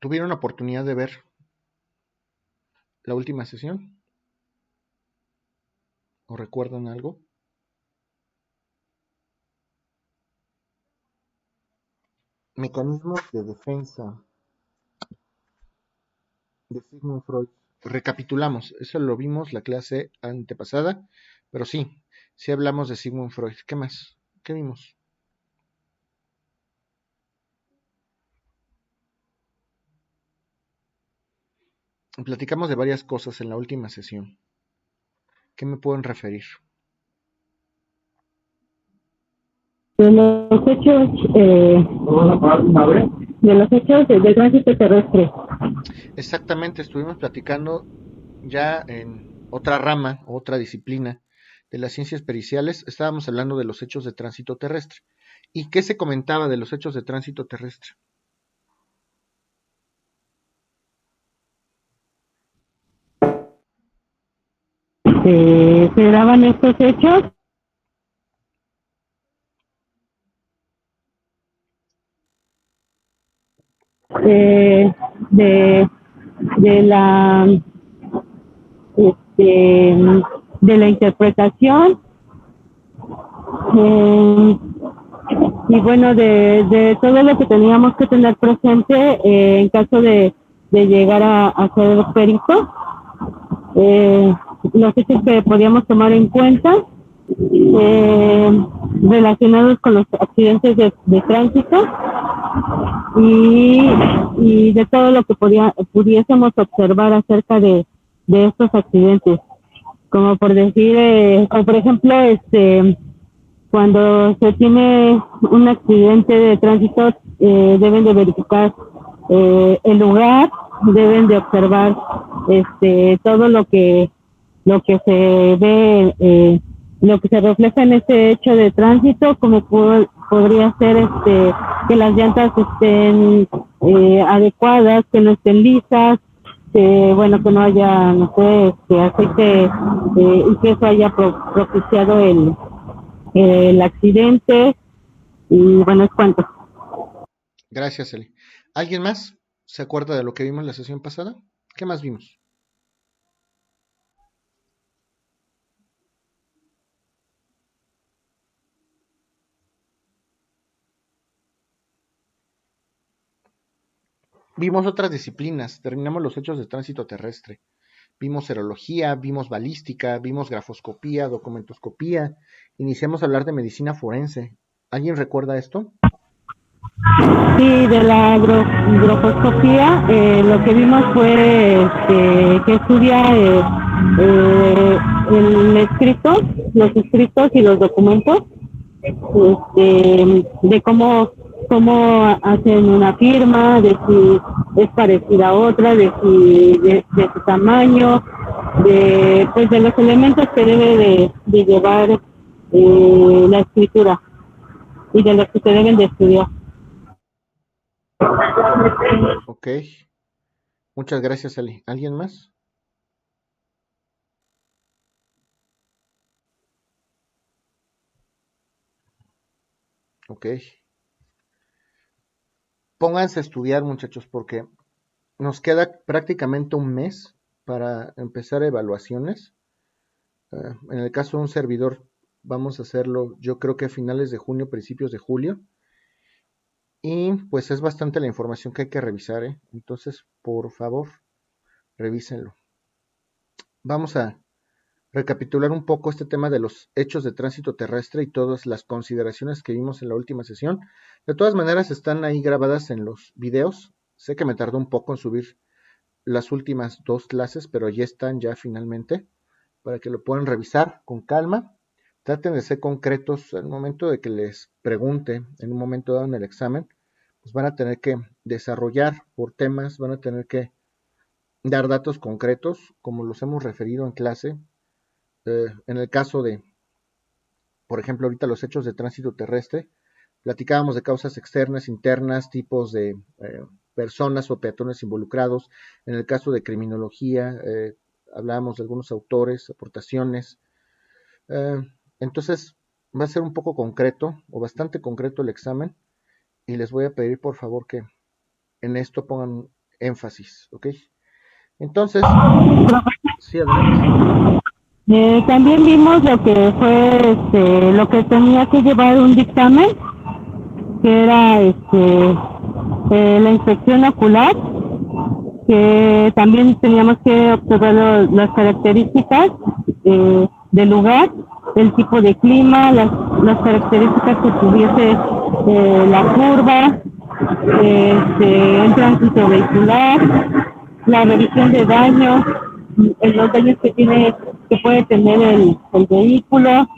¿Tuvieron oportunidad de ver la última sesión? ¿O recuerdan algo? Mecanismos de defensa de Sigmund Freud. Recapitulamos, eso lo vimos la clase antepasada, pero sí hablamos de Sigmund Freud. ¿Qué más? ¿Qué vimos? Platicamos de varias cosas en la última sesión. ¿Qué me pueden referir? De los hechos, del tránsito terrestre. Exactamente, estuvimos platicando ya en otra rama, otra disciplina de las ciencias periciales, estábamos hablando de los hechos de tránsito terrestre. ¿Y qué se comentaba de los hechos de tránsito terrestre? Se daban estos hechos eh, de, de la este, de la interpretación eh, y bueno de todo lo que teníamos que tener presente en caso de llegar a ser peritos, eh, los hechos que podíamos tomar en cuenta relacionados con los accidentes de tránsito y, y de todo lo que pudiésemos observar acerca de estos accidentes, como por decir, como por ejemplo, cuando se tiene un accidente de tránsito, deben de verificar el lugar, deben de observar todo lo que se ve, lo que se refleja en este hecho de tránsito, como podría ser que las llantas estén adecuadas, que no estén lisas, bueno, que no haya, no sé, aceite y que eso haya propiciado el accidente y bueno, es cuanto. Gracias, Eli. ¿Alguien más se acuerda de lo que vimos en la sesión pasada? ¿Qué más vimos? Vimos otras disciplinas, terminamos los hechos de tránsito terrestre. Vimos serología, vimos balística, vimos grafoscopía, documentoscopía. Iniciamos a hablar de medicina forense. ¿Alguien recuerda esto? Sí, de la grafoscopía, lo que vimos fue que estudia el escrito, los escritos y los documentos, de cómo hacen una firma, de si es parecida a otra, de su tamaño, de los elementos que debe de llevar la escritura y de los que se deben de estudiar. Ok, muchas gracias, Eli. ¿Alguien más? Ok. Pónganse a estudiar, muchachos, porque nos queda prácticamente un mes para empezar evaluaciones. En el caso de un servidor, vamos a hacerlo, yo creo que a finales de junio, principios de julio. Y pues es bastante la información que hay que revisar, ¿eh? Entonces, por favor, revísenlo. Vamos a recapitular un poco este tema de los hechos de tránsito terrestre y todas las consideraciones que vimos en la última sesión. De todas maneras, están ahí grabadas en los videos. Sé que me tardó un poco en subir las últimas dos clases, pero ya están ya finalmente para que lo puedan revisar con calma. Traten de ser concretos al momento de que les pregunte en un momento dado en el examen, pues van a tener que desarrollar por temas, van a tener que dar datos concretos, como los hemos referido en clase. En el caso de, por ejemplo, ahorita los hechos de tránsito terrestre, platicábamos de causas externas, internas, tipos de personas o peatones involucrados. En el caso de criminología, hablábamos de algunos autores, aportaciones. Eh, entonces, va a ser un poco concreto o bastante concreto el examen y les voy a pedir por favor que en esto pongan énfasis, ¿ok? Entonces, sí, adelante. También vimos lo que fue lo que tenía que llevar un dictamen, que era la inspección ocular, que también teníamos que observar las características del lugar, el tipo de clima, las características que tuviese la curva, el tránsito vehicular, la revisión de daños, los daños que puede tener el vehículo.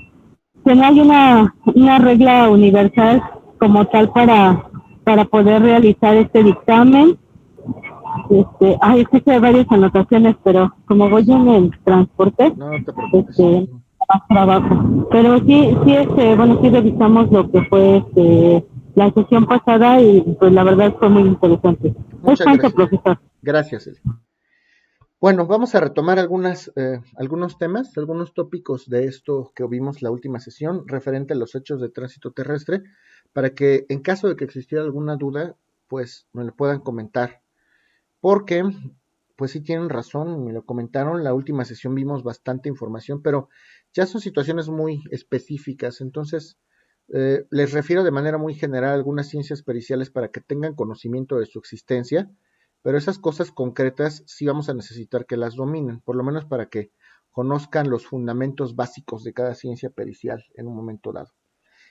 Que no hay una regla universal como tal para poder realizar este dictamen. Es que hay varias anotaciones, pero como voy en el transporte, No te preocupes. más trabajo. Pero sí revisamos lo que fue la sesión pasada y pues la verdad fue muy interesante. Es Muchas cuanto, gracias. profesor. Gracias, Eli. Bueno, vamos a retomar algunos temas, algunos tópicos de esto que vimos la última sesión referente a los hechos de tránsito terrestre, para que en caso de que existiera alguna duda, pues me lo puedan comentar. Porque, pues sí tienen razón, me lo comentaron, la última sesión vimos bastante información, pero ya son situaciones muy específicas, entonces les refiero de manera muy general a algunas ciencias periciales para que tengan conocimiento de su existencia, pero esas cosas concretas sí vamos a necesitar que las dominen, por lo menos para que conozcan los fundamentos básicos de cada ciencia pericial en un momento dado.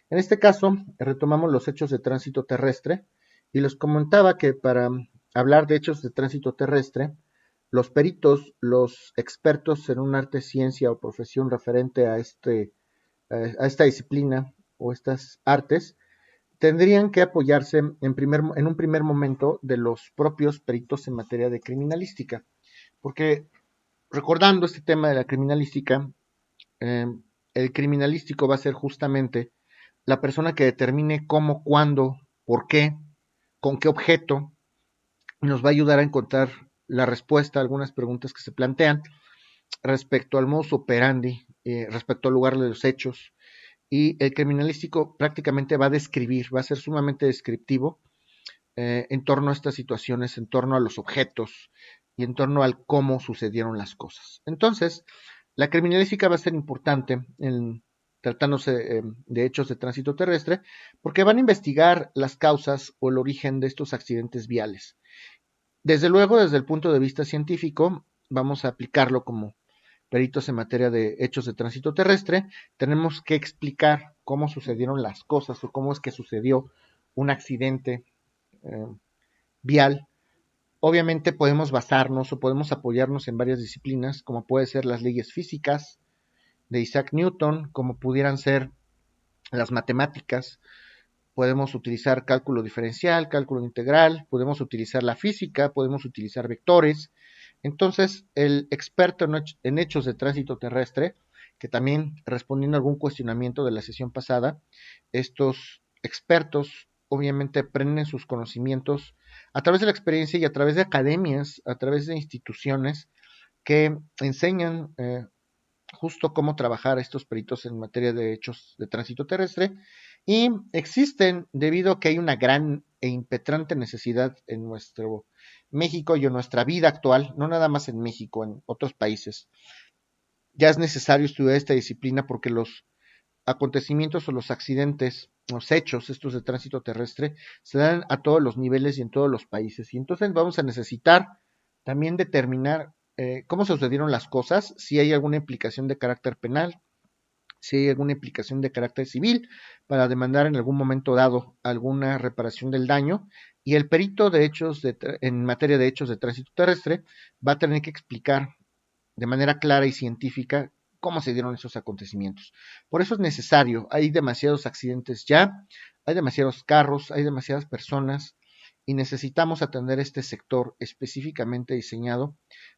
En este caso, retomamos los hechos de tránsito terrestre y les comentaba que para hablar de hechos de tránsito terrestre, los peritos, los expertos en un arte, ciencia o profesión referente a esta disciplina o estas artes, tendrían que apoyarse en un primer momento de los propios peritos en materia de criminalística. Porque recordando este tema de la criminalística, eh, el criminalístico va a ser justamente la persona que determine cómo, cuándo, por qué, con qué objeto, nos va a ayudar a encontrar la respuesta a algunas preguntas que se plantean respecto al modus operandi, respecto al lugar de los hechos. Y el criminalístico prácticamente va a describir, va a ser sumamente descriptivo en torno a estas situaciones, en torno a los objetos y en torno al cómo sucedieron las cosas. Entonces, la criminalística va a ser importante en tratándose de hechos de tránsito terrestre, porque van a investigar las causas o el origen de estos accidentes viales. Desde luego, desde el punto de vista científico, vamos a aplicarlo como peritos en materia de hechos de tránsito terrestre, tenemos que explicar cómo sucedieron las cosas o cómo es que sucedió un accidente eh, vial. Obviamente podemos basarnos o podemos apoyarnos en varias disciplinas, como puede ser las leyes físicas de Isaac Newton, como pudieran ser las matemáticas, podemos utilizar cálculo diferencial, cálculo integral, podemos utilizar la física, podemos utilizar vectores. Entonces, el experto en hechos de tránsito terrestre, que también respondiendo a algún cuestionamiento de la sesión pasada, estos expertos obviamente aprenden sus conocimientos a través de la experiencia y a través de academias, a través de instituciones que enseñan justo cómo trabajar estos peritos en materia de hechos de tránsito terrestre y existen debido a que hay una gran e impetrante necesidad en nuestro México y en nuestra vida actual, no nada más en México, en otros países. Ya es necesario estudiar esta disciplina porque los acontecimientos o los accidentes, los hechos estos de tránsito terrestre, se dan a todos los niveles y en todos los países. Y entonces vamos a necesitar también determinar cómo sucedieron las cosas, si hay alguna implicación de carácter penal, si hay alguna implicación de carácter civil para demandar en algún momento dado alguna reparación del daño y el perito de hechos en materia de hechos de tránsito terrestre va a tener que explicar de manera clara y científica cómo se dieron esos acontecimientos. Por eso es necesario, hay demasiados accidentes ya, hay demasiados carros, hay demasiadas personas y necesitamos atender este sector específicamente diseñado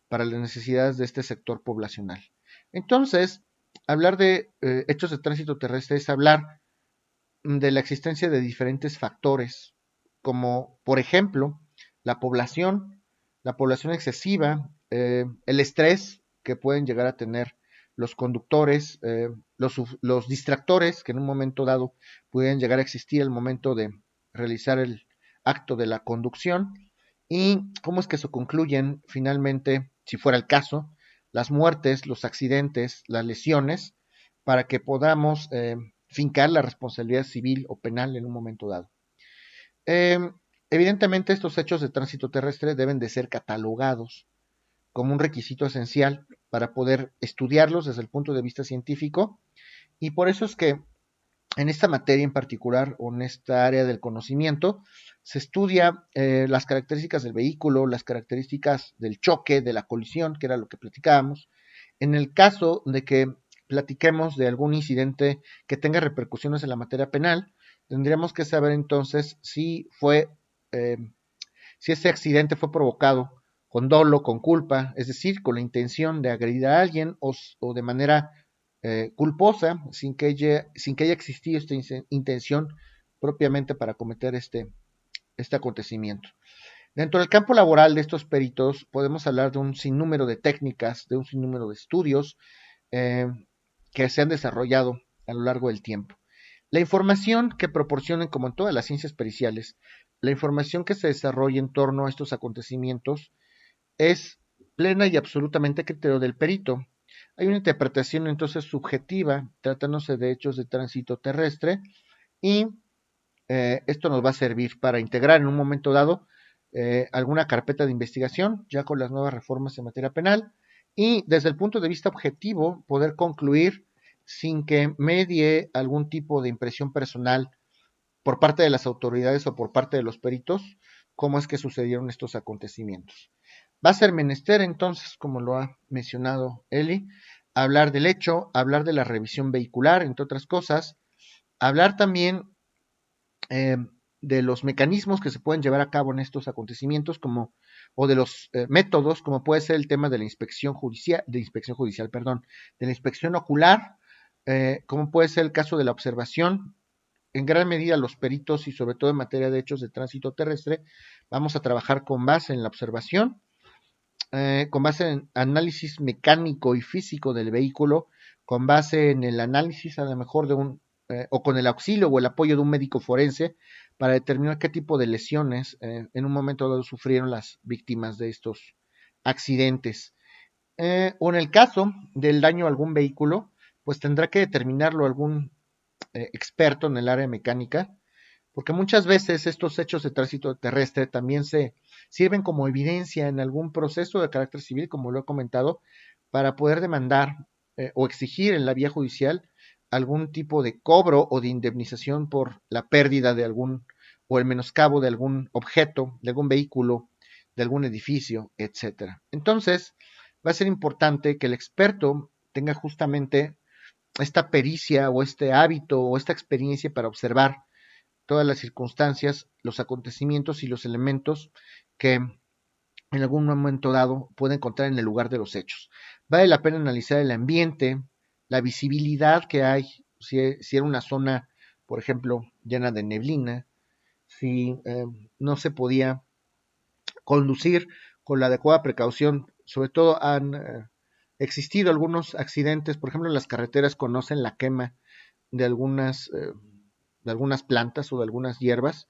para las necesidades de este sector poblacional. Entonces, hablar de hechos de tránsito terrestre es hablar de la existencia de diferentes factores, como por ejemplo la población excesiva, el estrés que pueden llegar a tener los conductores, los distractores que en un momento dado pueden llegar a existir al momento de realizar el acto de la conducción y cómo es que se concluyen finalmente, si fuera el caso, las muertes, los accidentes, las lesiones, para que podamos fincar la responsabilidad civil o penal en un momento dado. Eh, Evidentemente, estos hechos de tránsito terrestre deben de ser catalogados como un requisito esencial para poder estudiarlos desde el punto de vista científico, y por eso es que en esta materia en particular, o en esta área del conocimiento, se estudia las características del vehículo, las características del choque, de la colisión, que era lo que platicábamos. En el caso de que platiquemos de algún incidente que tenga repercusiones en la materia penal, tendríamos que saber entonces eh, si ese accidente fue provocado con dolo, con culpa, es decir, con la intención de agredir a alguien o de manera culposa, sin que haya existido esta intención propiamente para cometer este acontecimiento. Dentro del campo laboral de estos peritos podemos hablar de un sinnúmero de técnicas, de un sinnúmero de estudios eh, que se han desarrollado a lo largo del tiempo. La información que proporcionen, como en todas las ciencias periciales, la información que se desarrolla en torno a estos acontecimientos es plena y absolutamente a criterio del perito. Hay una interpretación entonces subjetiva tratándose de hechos de tránsito terrestre, y esto nos va a servir para integrar en un momento dado alguna carpeta de investigación ya con las nuevas reformas en materia penal, y desde el punto de vista objetivo poder concluir sin que medie algún tipo de impresión personal por parte de las autoridades o por parte de los peritos cómo es que sucedieron estos acontecimientos. Va a ser menester entonces, como lo ha mencionado Eli, hablar del hecho, hablar de la revisión vehicular, entre otras cosas, hablar también eh, de los mecanismos que se pueden llevar a cabo en estos acontecimientos, o de los métodos, como puede ser el tema de la de la inspección ocular, como puede ser el caso de la observación. En gran medida los peritos, y sobre todo en materia de hechos de tránsito terrestre, vamos a trabajar con base en la observación, con base en análisis mecánico y físico del vehículo, con base en el análisis a lo mejor o con el auxilio o el apoyo de un médico forense para determinar qué tipo de lesiones en un momento dado sufrieron las víctimas de estos accidentes. O en el caso del daño a algún vehículo, pues tendrá que determinarlo algún experto en el área mecánica, porque muchas veces estos hechos de tránsito terrestre también se sirven como evidencia en algún proceso de carácter civil, como lo he comentado, para poder demandar o exigir en la vía judicial algún tipo de cobro o de indemnización por la pérdida de algún o el menoscabo de algún objeto, de algún vehículo, de algún edificio, etcétera. Entonces, va a ser importante que el experto tenga justamente esta pericia o este hábito o esta experiencia para observar todas las circunstancias, los acontecimientos y los elementos que en algún momento dado puede encontrar en el lugar de los hechos. Vale la pena analizar el ambiente, la visibilidad que hay, si era una zona, por ejemplo, llena de neblina, si no se podía conducir con la adecuada precaución. Sobre todo han existido algunos accidentes, por ejemplo, en las carreteras conocen la quema de de algunas plantas o de algunas hierbas.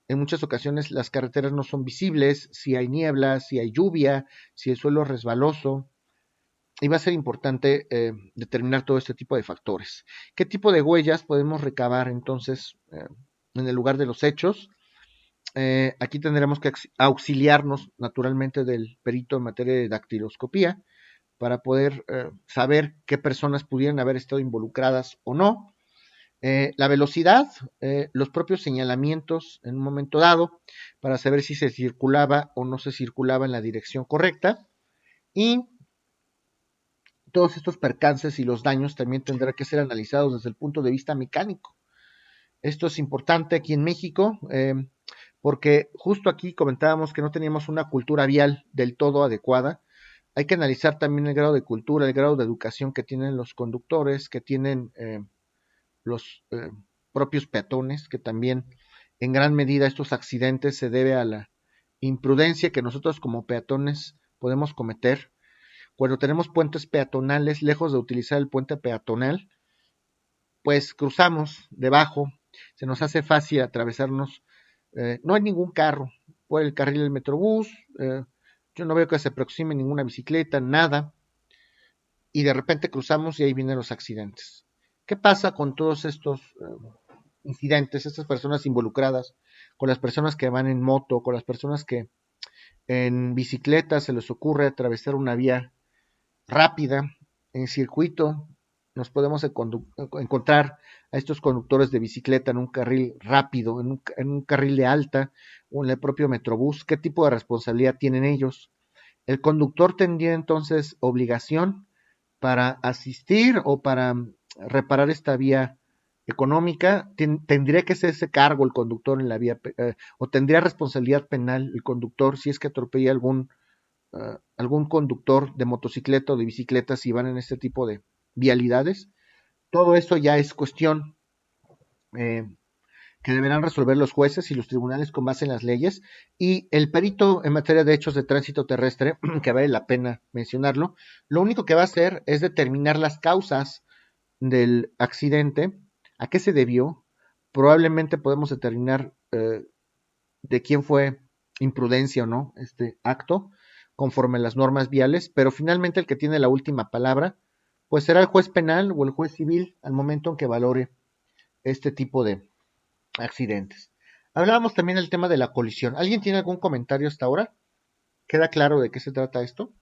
En muchas ocasiones las carreteras no son visibles, si hay niebla, si hay lluvia, si el suelo es resbaloso, y va a ser importante determinar todo este tipo de factores. ¿Qué tipo de huellas podemos recabar entonces en el lugar de los hechos? Aquí tendremos que auxiliarnos naturalmente del perito en materia de dactiloscopía para poder saber qué personas pudieran haber estado involucradas o no. La velocidad, los propios señalamientos en un momento dado para saber si se circulaba o no se circulaba en la dirección correcta, y todos estos percances y los daños también tendrán que ser analizados desde el punto de vista mecánico. Esto es importante aquí en México porque justo aquí comentábamos que no teníamos una cultura vial del todo adecuada. Hay que analizar también el grado de cultura, el grado de educación que tienen los conductores, que tienen los propios peatones, que también en gran medida estos accidentes se debe a la imprudencia que nosotros como peatones podemos cometer. Cuando tenemos puentes peatonales, lejos de utilizar el puente peatonal, pues cruzamos debajo, se nos hace fácil atravesarnos. No hay ningún carro, por el carril del Metrobús, yo no veo que se aproxime ninguna bicicleta, nada, y de repente cruzamos y ahí vienen los accidentes. ¿Qué pasa con todos estos incidentes, estas personas involucradas, con las personas que van en moto, con las personas que en bicicleta se les ocurre atravesar una vía rápida, en circuito? Nos podemos encontrar a estos conductores de bicicleta en un carril rápido, en un carril de alta o en el propio Metrobús. ¿Qué tipo de responsabilidad tienen ellos? El conductor tendría entonces obligación para asistir o para reparar esta vía económica. Tendría que hacerse cargo el conductor en la vía, o tendría responsabilidad penal el conductor si es que atropella algún conductor de motocicleta o de bicicleta si van en este tipo de vialidades. Todo eso ya es cuestión eh, que deberán resolver los jueces y los tribunales con base en las leyes. Y el perito en materia de hechos de tránsito terrestre, que vale la pena mencionarlo, lo único que va a hacer es determinar las causas del accidente, a qué se debió. Probablemente podemos determinar de quién fue imprudencia o no este acto, conforme a las normas viales, pero finalmente el que tiene la última palabra, pues será el juez penal o el juez civil al momento en que valore este tipo de accidentes. Hablábamos también del tema de la colisión. ¿Alguien tiene algún comentario hasta ahora? ¿Queda claro de qué se trata esto?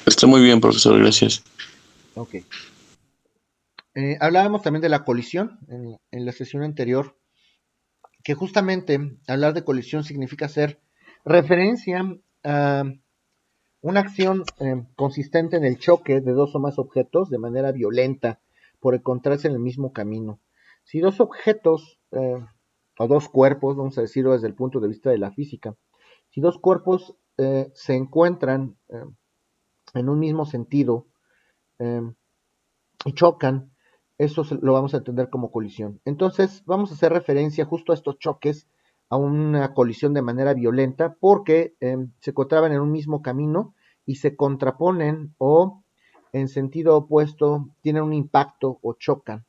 Está muy bien, profesor, gracias. Ok. Hablábamos también de la colisión en la sesión anterior, que justamente hablar de colisión significa hacer referencia a una acción consistente en el choque de dos o más objetos de manera violenta por encontrarse en el mismo camino. Si dos objetos o dos cuerpos, vamos a decirlo desde el punto de vista de la física, si dos cuerpos se encuentran en un mismo sentido eh, y chocan, eso lo vamos a entender como colisión. Entonces vamos a hacer referencia justo a estos choques, a una colisión de manera violenta, porque se encontraban en un mismo camino y se contraponen o en sentido opuesto tienen un impacto o chocan.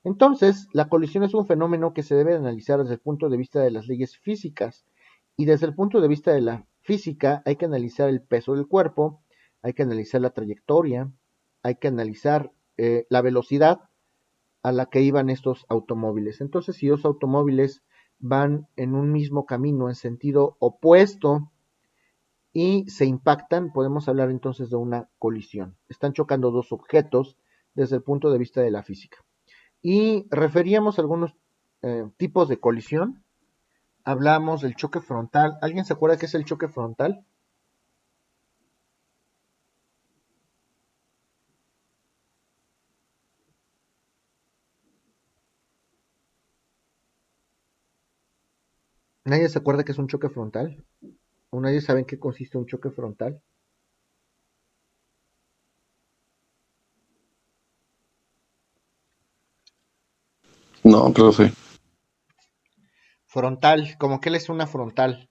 Entonces, la colisión es un fenómeno que se debe analizar desde el punto de vista de las leyes físicas, y desde el punto de vista de la física hay que analizar el peso del cuerpo, hay que analizar la trayectoria, hay que analizar la velocidad a la que iban estos automóviles. Entonces, si dos automóviles van en un mismo camino en sentido opuesto y se impactan, podemos hablar entonces de una colisión. Están chocando dos objetos desde el punto de vista de la física. Y referíamos algunos tipos de colisión. Hablamos del choque frontal. ¿Alguien se acuerda qué es el choque frontal? ¿Nadie se acuerda qué es un choque frontal? ¿O nadie sabe en qué consiste un choque frontal? No, profe. Frontal, ¿cómo que es una frontal?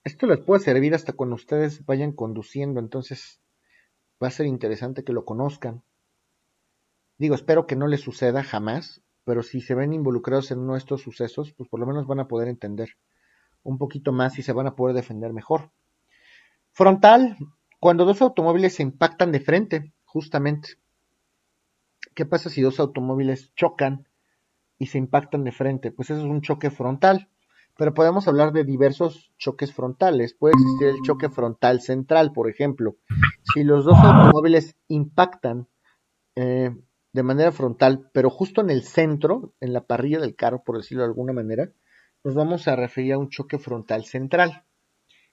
Esto les puede servir hasta cuando ustedes vayan conduciendo, entonces va a ser interesante que lo conozcan. Digo, espero que no les suceda jamás, pero si se ven involucrados en uno de estos sucesos, pues por lo menos van a poder entender un poquito más y se van a poder defender mejor. Frontal, cuando dos automóviles se impactan de frente, justamente. ¿Qué pasa si dos automóviles chocan y se impactan de frente? Pues eso es un choque frontal. Pero podemos hablar de diversos choques frontales. Puede existir el choque frontal central, por ejemplo. Si los dos automóviles impactan de manera frontal, pero justo en el centro, en la parrilla del carro, por decirlo de alguna manera, nos vamos a referir a un choque frontal central,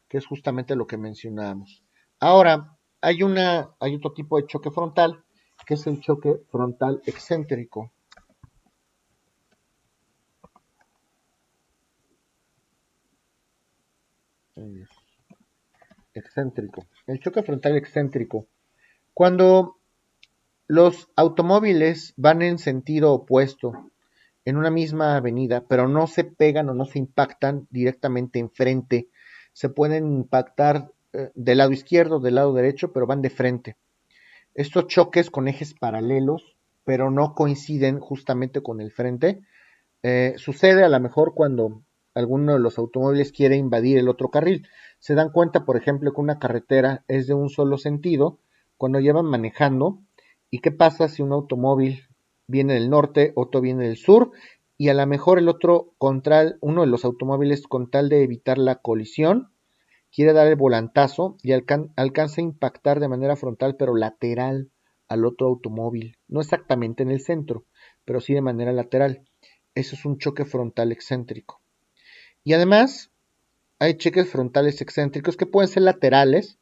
que es justamente lo que mencionábamos. Ahora, hay otro tipo de choque frontal, que es el choque frontal excéntrico. Excéntrico. El choque frontal excéntrico. Cuando los automóviles van en sentido opuesto en una misma avenida, pero no se pegan o no se impactan directamente enfrente, se pueden impactar del lado izquierdo, del lado derecho, pero van de frente. Estos choques con ejes paralelos pero no coinciden justamente con el frente. Sucede a lo mejor cuando alguno de los automóviles quiere invadir el otro carril. Se dan cuenta, por ejemplo, que una carretera es de un solo sentido cuando llevan manejando. ¿Y qué pasa si un automóvil viene del norte, otro viene del sur? Y a lo mejor el otro, uno de los automóviles, con tal de evitar la colisión, quiere dar el volantazo y alcanza a impactar de manera frontal, pero lateral al otro automóvil. No exactamente en el centro, pero sí de manera lateral. Eso es un choque frontal excéntrico. Y además, hay choques frontales excéntricos que pueden ser laterales,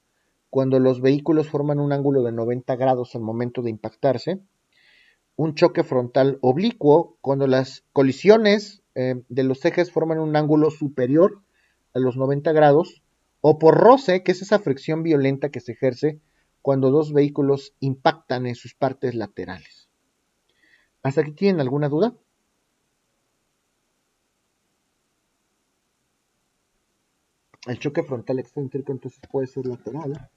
cuando los vehículos forman un ángulo de 90 grados al momento de impactarse. Un choque frontal oblicuo, cuando las colisiones de los ejes forman un ángulo superior a los 90 grados. O por roce, que es esa fricción violenta que se ejerce cuando dos vehículos impactan en sus partes laterales. ¿Hasta aquí tienen alguna duda? El choque frontal excéntrico entonces puede ser lateral,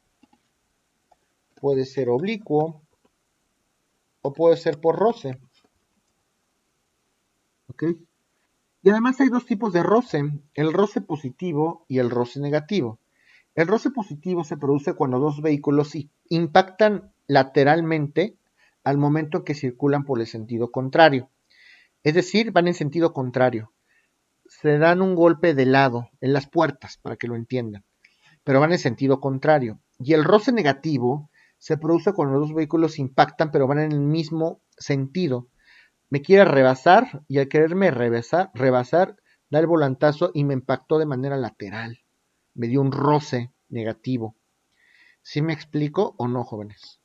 puede ser oblicuo o puede ser por roce. ¿Ok? Y además hay dos tipos de roce, el roce positivo y el roce negativo. El roce positivo se produce cuando dos vehículos impactan lateralmente al momento que circulan por el sentido contrario. Es decir, van en sentido contrario. Se dan un golpe de lado en las puertas, para que lo entiendan, pero van en sentido contrario. Y el roce negativo se produce cuando los dos vehículos impactan, pero van en el mismo sentido. Me quiere rebasar y al quererme rebasar, da el volantazo y me impactó de manera lateral. Me dio un roce negativo. ¿Sí me explico o no, jóvenes?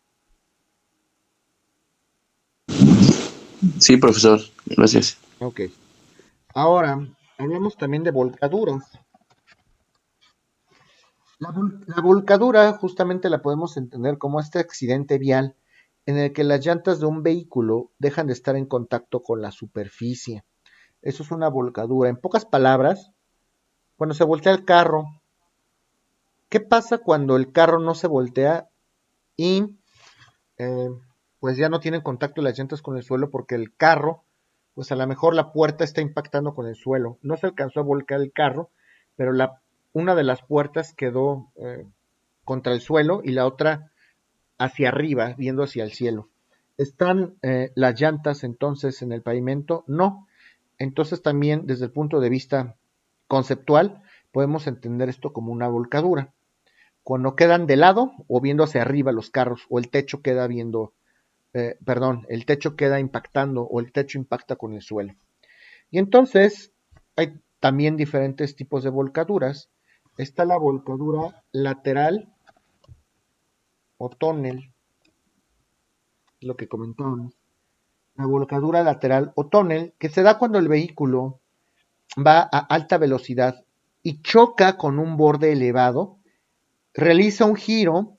Sí, profesor, gracias. Ok. Ahora, hablamos también de volcaduras. La volcadura justamente la podemos entender como este accidente vial en el que las llantas de un vehículo dejan de estar en contacto con la superficie. Eso es una volcadura. En pocas palabras, cuando se voltea el carro, ¿qué pasa cuando el carro no se voltea y eh, pues ya no tienen contacto las llantas con el suelo porque el carro, pues a lo mejor la puerta está impactando con el suelo? No se alcanzó a volcar el carro, pero una de las puertas quedó contra el suelo y la otra hacia arriba, viendo hacia el cielo. ¿Están las llantas entonces en el pavimento? No. Entonces también desde el punto de vista conceptual podemos entender esto como una volcadura. Cuando quedan de lado o viendo hacia arriba los carros o el techo queda el techo queda impactando o el techo impacta con el suelo. Y entonces hay también diferentes tipos de volcaduras. Está la volcadura lateral o tonel, lo que comentábamos. La volcadura lateral o tonel, que se da cuando el vehículo va a alta velocidad y choca con un borde elevado, realiza un giro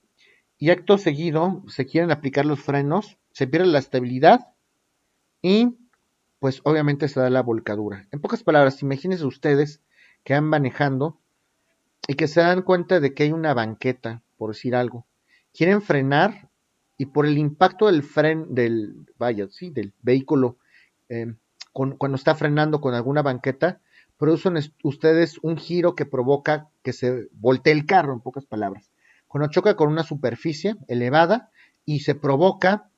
y acto seguido se quieren aplicar los frenos, se pierde la estabilidad y pues obviamente se da la volcadura. En pocas palabras, imagínense ustedes que van manejando y que se dan cuenta de que hay una banqueta, por decir algo. Quieren frenar y por el impacto del vehículo, eh, cuando está frenando con alguna banqueta, producen ustedes un giro que provoca que se voltee el carro, en pocas palabras. Cuando choca con una superficie elevada y se provoca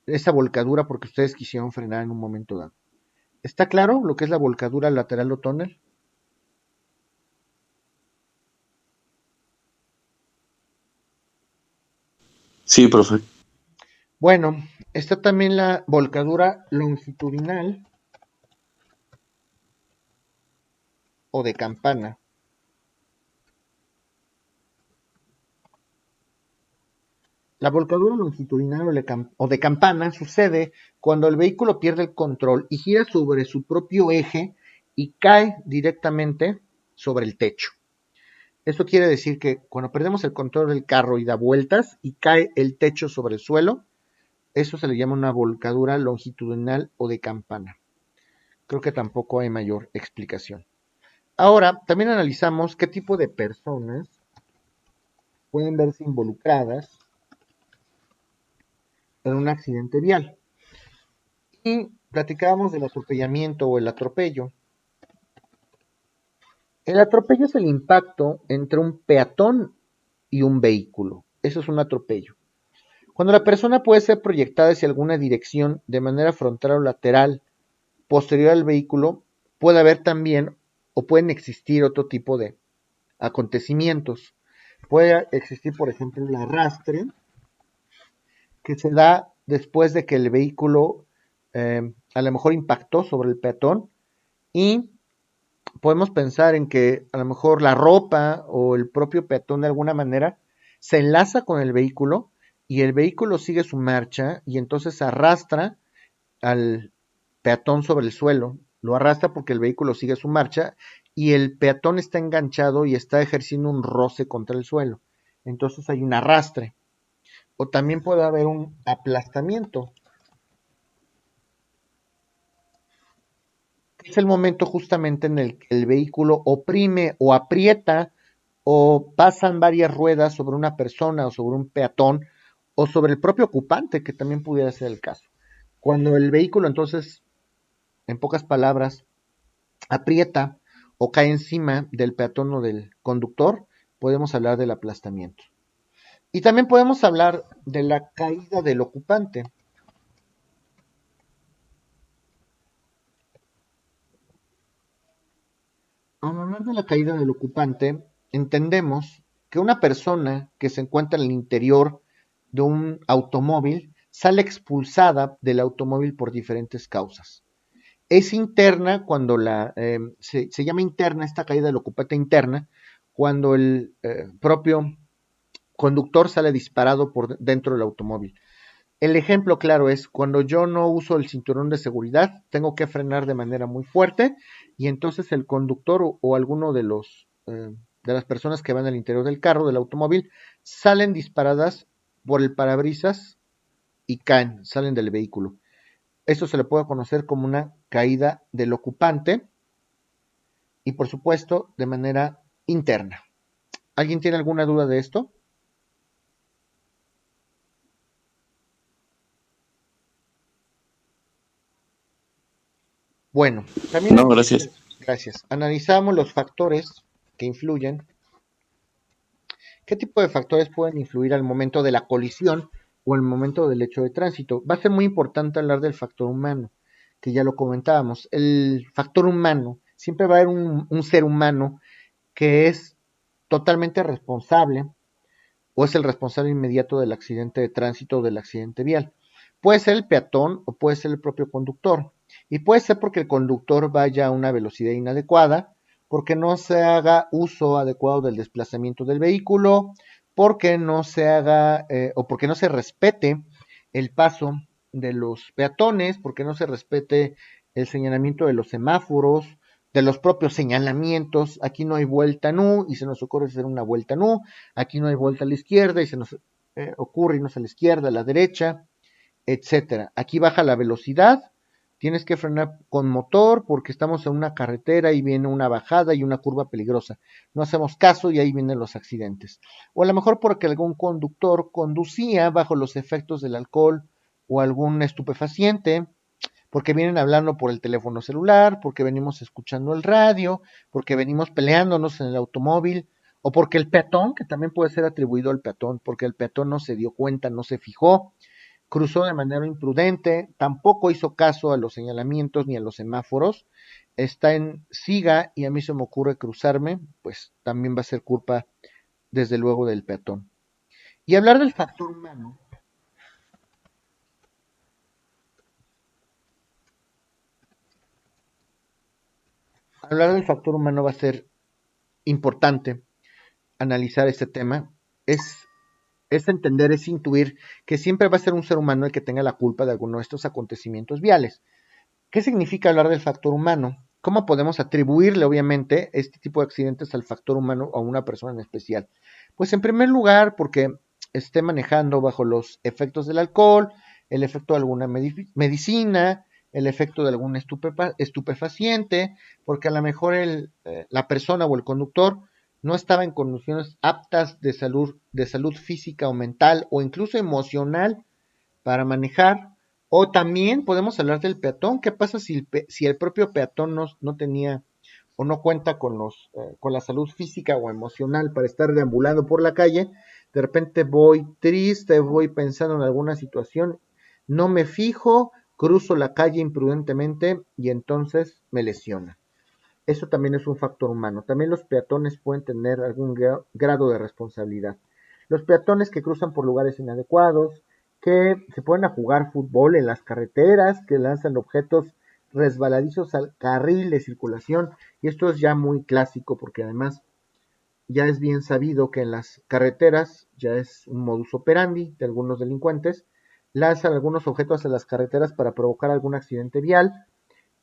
esa volcadura porque ustedes quisieron frenar en un momento dado. ¿Está claro lo que es la volcadura lateral o tonel? Sí, profe. Bueno, está también la volcadura longitudinal o de campana. La volcadura longitudinal o de campana sucede cuando el vehículo pierde el control y gira sobre su propio eje y cae directamente sobre el techo. Esto quiere decir que cuando perdemos el control del carro y da vueltas y cae el techo sobre el suelo, eso se le llama una volcadura longitudinal o de campana. Creo que tampoco hay mayor explicación. Ahora, también analizamos qué tipo de personas pueden verse involucradas en un accidente vial. Y platicábamos del atropellamiento o el atropello. El atropello es el impacto entre un peatón y un vehículo. Eso es un atropello. Cuando la persona puede ser proyectada hacia alguna dirección de manera frontal o lateral posterior al vehículo, puede haber también o pueden existir otro tipo de acontecimientos. Puede existir, por ejemplo, el arrastre, que se da después de que el vehículo a lo mejor impactó sobre el peatón y podemos pensar en que a lo mejor la ropa o el propio peatón de alguna manera se enlaza con el vehículo y el vehículo sigue su marcha y entonces arrastra al peatón sobre el suelo, lo arrastra porque el vehículo sigue su marcha y el peatón está enganchado y está ejerciendo un roce contra el suelo. Entonces hay un arrastre. O también puede haber un aplastamiento. Es el momento justamente en el que el vehículo oprime o aprieta o pasan varias ruedas sobre una persona o sobre un peatón o sobre el propio ocupante, que también pudiera ser el caso. Cuando el vehículo entonces, en pocas palabras, aprieta o cae encima del peatón o del conductor, podemos hablar del aplastamiento. Y también podemos hablar de la caída del ocupante. Al hablar de la caída del ocupante, entendemos que una persona que se encuentra en el interior de un automóvil sale expulsada del automóvil por diferentes causas. Es interna cuando se llama interna esta caída del ocupante interna, cuando el propio conductor sale disparado por dentro del automóvil. El ejemplo claro es cuando yo no uso el cinturón de seguridad, tengo que frenar de manera muy fuerte y entonces el conductor o alguno de las personas que van al interior del carro, del automóvil, salen disparadas por el parabrisas y caen, salen del vehículo. Esto se le puede conocer como una caída del ocupante y por supuesto de manera interna. ¿Alguien tiene alguna duda de esto? Bueno, también No, gracias. gracias. Analizamos los factores que influyen. ¿Qué tipo de factores pueden influir al momento de la colisión o al momento del hecho de tránsito? Va a ser muy importante hablar del factor humano, que ya lo comentábamos. El factor humano, siempre va a haber un ser humano que es totalmente responsable o es el responsable inmediato del accidente de tránsito o del accidente vial. Puede ser el peatón o puede ser el propio conductor. Y puede ser porque el conductor vaya a una velocidad inadecuada, porque no se haga uso adecuado del desplazamiento del vehículo, porque no se haga o porque no se respete el paso de los peatones, porque no se respete el señalamiento de los semáforos, de los propios señalamientos. Aquí no hay vuelta nu y se nos ocurre hacer una vuelta nu. Aquí no hay vuelta a la izquierda y se nos ocurre irnos a la izquierda, a la derecha, etcétera. Aquí baja la velocidad, tienes que frenar con motor porque estamos en una carretera y viene una bajada y una curva peligrosa. No hacemos caso y ahí vienen los accidentes. O a lo mejor porque algún conductor conducía bajo los efectos del alcohol o algún estupefaciente, porque vienen hablando por el teléfono celular, porque venimos escuchando el radio, porque venimos peleándonos en el automóvil, o porque el peatón, que también puede ser atribuido al peatón, porque el peatón no se dio cuenta, no se fijó, cruzó de manera imprudente, tampoco hizo caso a los señalamientos ni a los semáforos, está en siga y a mí se me ocurre cruzarme, pues también va a ser culpa, desde luego, del peatón. Y hablar del factor humano. Hablar del factor humano va a ser importante analizar este tema. Es, es entender, es intuir que siempre va a ser un ser humano el que tenga la culpa de alguno de estos acontecimientos viales. ¿Qué significa hablar del factor humano? ¿Cómo podemos atribuirle, obviamente, este tipo de accidentes al factor humano o a una persona en especial? Pues en primer lugar, porque esté manejando bajo los efectos del alcohol, el efecto de alguna medicina, el efecto de algún estupefaciente, porque a lo mejor la persona o el conductor no estaba en condiciones aptas de salud física o mental o incluso emocional para manejar, O también podemos hablar del peatón. ¿Qué pasa si el propio peatón no tenía o no cuenta con la salud física o emocional para estar deambulando por la calle? De repente voy triste, voy pensando en alguna situación, no me fijo, cruzo la calle imprudentemente y entonces me lesiona. Eso también es un factor humano. También los peatones pueden tener algún grado de responsabilidad. Los peatones que cruzan por lugares inadecuados, que se ponen a jugar fútbol en las carreteras, que lanzan objetos resbaladizos al carril de circulación, y esto es ya muy clásico porque además ya es bien sabido que en las carreteras ya es un modus operandi de algunos delincuentes, lanzan algunos objetos a las carreteras para provocar algún accidente vial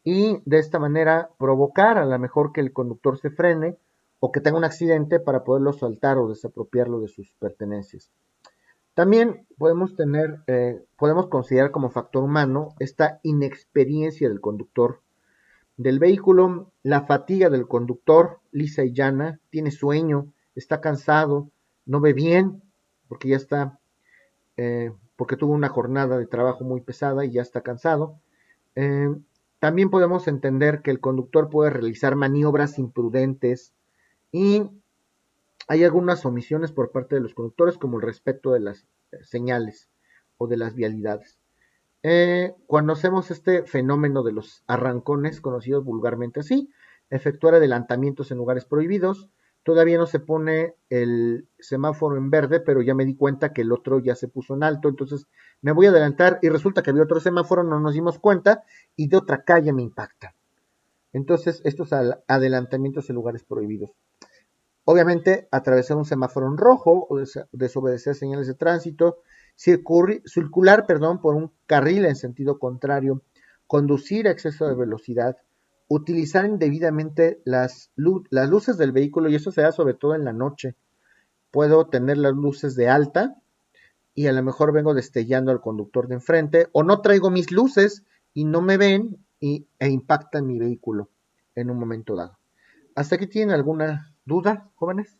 y de esta manera provocar a lo mejor que el conductor se frene o que tenga un accidente para poderlo soltar o desapropiarlo de sus pertenencias. También podemos considerar como factor humano esta inexperiencia del conductor del vehículo, la fatiga del conductor, lisa y llana, tiene sueño, está cansado, no ve bien, porque ya está, porque tuvo una jornada de trabajo muy pesada y ya está cansado. Eh, También podemos entender que el conductor puede realizar maniobras imprudentes y hay algunas omisiones por parte de los conductores como el respeto de las señales o de las vialidades. Cuando hacemos este fenómeno de los arrancones, conocidos vulgarmente así, efectuar adelantamientos en lugares prohibidos, todavía no se pone el semáforo en verde, pero ya me di cuenta que el otro ya se puso en alto, entonces me voy a adelantar y resulta que había otro semáforo, no nos dimos cuenta y de otra calle me impacta. Entonces, estos adelantamientos en lugares prohibidos. Obviamente, atravesar un semáforo en rojo o desobedecer señales de tránsito, circular, por un carril en sentido contrario, conducir a exceso de velocidad, utilizar indebidamente las luces del vehículo, y eso se da sobre todo en la noche. Puedo tener las luces de alta y a lo mejor vengo destellando al conductor de enfrente, o no traigo mis luces y no me ven e impactan mi vehículo en un momento dado. ¿Hasta aquí tienen alguna duda, jóvenes?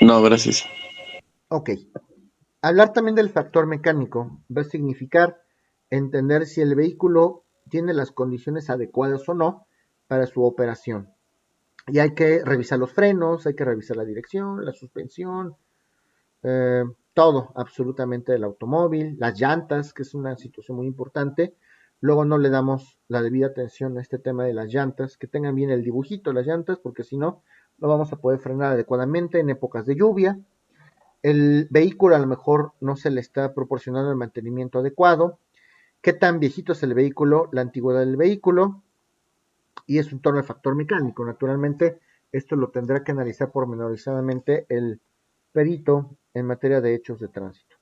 No, gracias. Ok. Hablar también del factor mecánico va a significar entender si el vehículo tiene las condiciones adecuadas o no para su operación. Y hay que revisar los frenos, hay que revisar la dirección, la suspensión, eh, todo absolutamente del automóvil, las llantas, que es una situación muy importante. Luego no le damos la debida atención a este tema de las llantas, que tengan bien el dibujito de las llantas, porque si no, no vamos a poder frenar adecuadamente en épocas de lluvia. El vehículo a lo mejor no se le está proporcionando el mantenimiento adecuado. ¿Qué tan viejito es el vehículo? La antigüedad del vehículo. Y es un torno de factor mecánico. Naturalmente, esto lo tendrá que analizar pormenorizadamente el perito en materia de hechos de tránsito.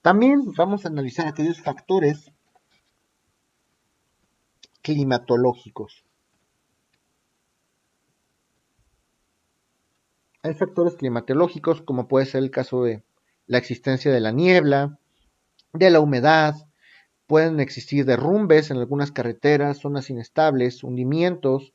También vamos a analizar aquellos factores climatológicos. Hay factores climatológicos como puede ser el caso de la existencia de la niebla, de la humedad, pueden existir derrumbes en algunas carreteras, zonas inestables, hundimientos.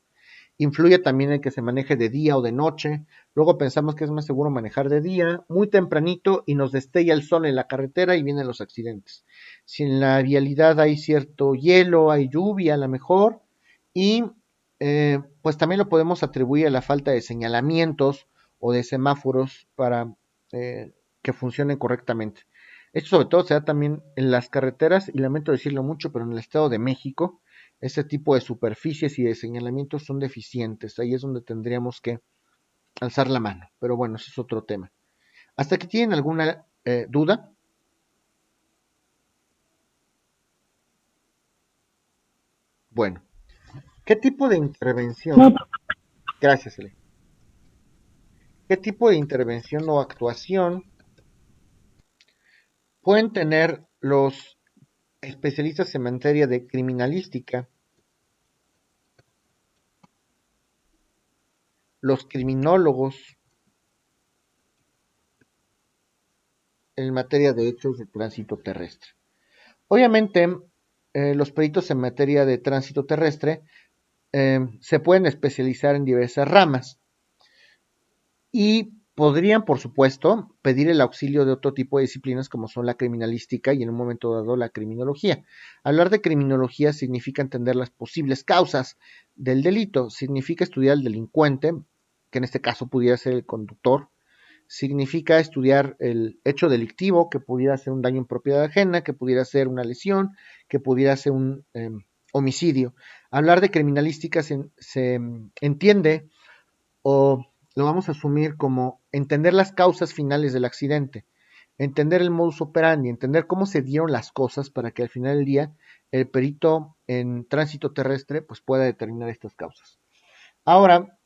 Influye también el que se maneje de día o de noche. Luego pensamos que es más seguro manejar de día, muy tempranito, y nos destella el sol en la carretera y vienen los accidentes. Si en la vialidad hay cierto hielo, hay lluvia a lo mejor, y pues también lo podemos atribuir a la falta de señalamientos o de semáforos para que funcionen correctamente. Esto sobre todo se da también en las carreteras, y lamento decirlo mucho, pero en el Estado de México, ese tipo de superficies y de señalamientos son deficientes. Ahí es donde tendríamos que alzar la mano. Pero bueno, ese es otro tema. ¿Hasta aquí tienen alguna duda? Bueno, ¿qué tipo de No, intervención? Gracias, Ele. ¿Qué tipo de intervención o actuación pueden tener los especialistas en materia de criminalística, los criminólogos en materia de hechos de tránsito terrestre? Obviamente, los peritos en materia de tránsito terrestre se pueden especializar en diversas ramas y Podrían, por supuesto, pedir el auxilio de otro tipo de disciplinas como son la criminalística y en un momento dado la criminología. Hablar de criminología significa entender las posibles causas del delito, significa estudiar al delincuente, que en este caso pudiera ser el conductor, significa estudiar el hecho delictivo, que pudiera ser un daño en propiedad ajena, que pudiera ser una lesión, que pudiera ser un homicidio. Hablar de criminalística se entiende o lo vamos a asumir como entender las causas finales del accidente, entender el modus operandi, entender cómo se dieron las cosas para que al final del día el perito en tránsito terrestre pues pueda determinar estas causas. Ahora,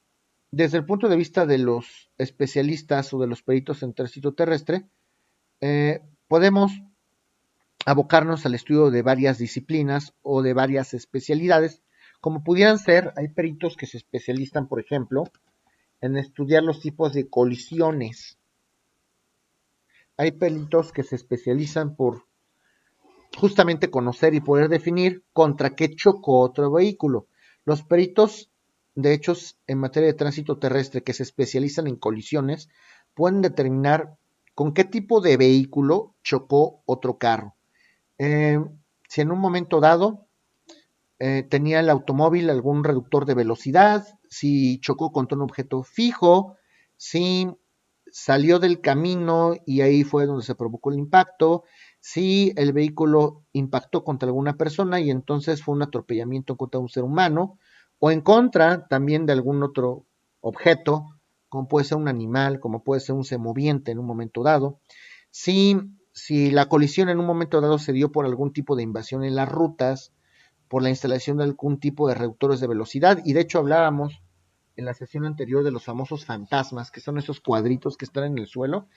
desde el punto de vista de los especialistas o de los peritos en tránsito terrestre, podemos abocarnos al estudio de varias disciplinas o de varias especialidades, como pudieran ser, hay peritos que se especializan, por ejemplo, en estudiar los tipos de colisiones. Hay peritos que se especializan por justamente conocer y poder definir contra qué chocó otro vehículo. Los peritos de hechos en materia de tránsito terrestre que se especializan en colisiones pueden determinar con qué tipo de vehículo chocó otro carro. Si en un momento dado tenía el automóvil algún reductor de velocidad, si chocó contra un objeto fijo, si salió del camino y ahí fue donde se provocó el impacto, si el vehículo impactó contra alguna persona y entonces fue un atropellamiento contra un ser humano, o en contra también de algún otro objeto, como puede ser un animal, como puede ser un semoviente en un momento dado, si la colisión en un momento dado se dio por algún tipo de invasión en las rutas, por la instalación de algún tipo de reductores de velocidad, y de hecho hablábamos en la sesión anterior de los famosos fantasmas, que son esos cuadritos que están en el suelo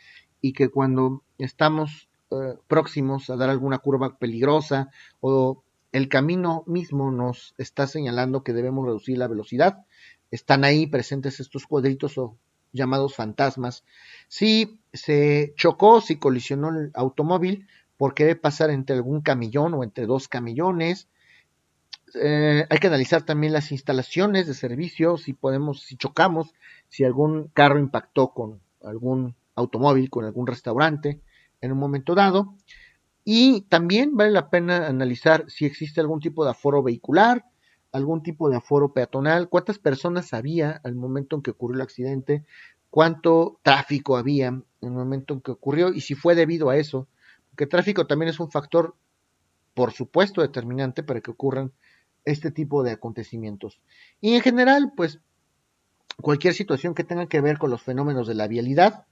y que cuando estamos próximos a dar alguna curva peligrosa o el camino mismo nos está señalando que debemos reducir la velocidad, están ahí presentes estos cuadritos o llamados fantasmas. Si se chocó, si colisionó el automóvil por querer pasar entre algún camellón o entre dos camellones, hay que analizar también las instalaciones de servicio, si chocamos, si algún carro impactó con algún automóvil, con algún restaurante en un momento dado. Y también vale la pena analizar si existe algún tipo de aforo vehicular, algún tipo de aforo peatonal, cuántas personas había al momento en que ocurrió el accidente, cuánto tráfico había en el momento en que ocurrió y si fue debido a eso, porque tráfico también es un factor, por supuesto, determinante para que ocurran este tipo de acontecimientos. Y en general, pues cualquier situación que tenga que ver con los fenómenos de la vialidad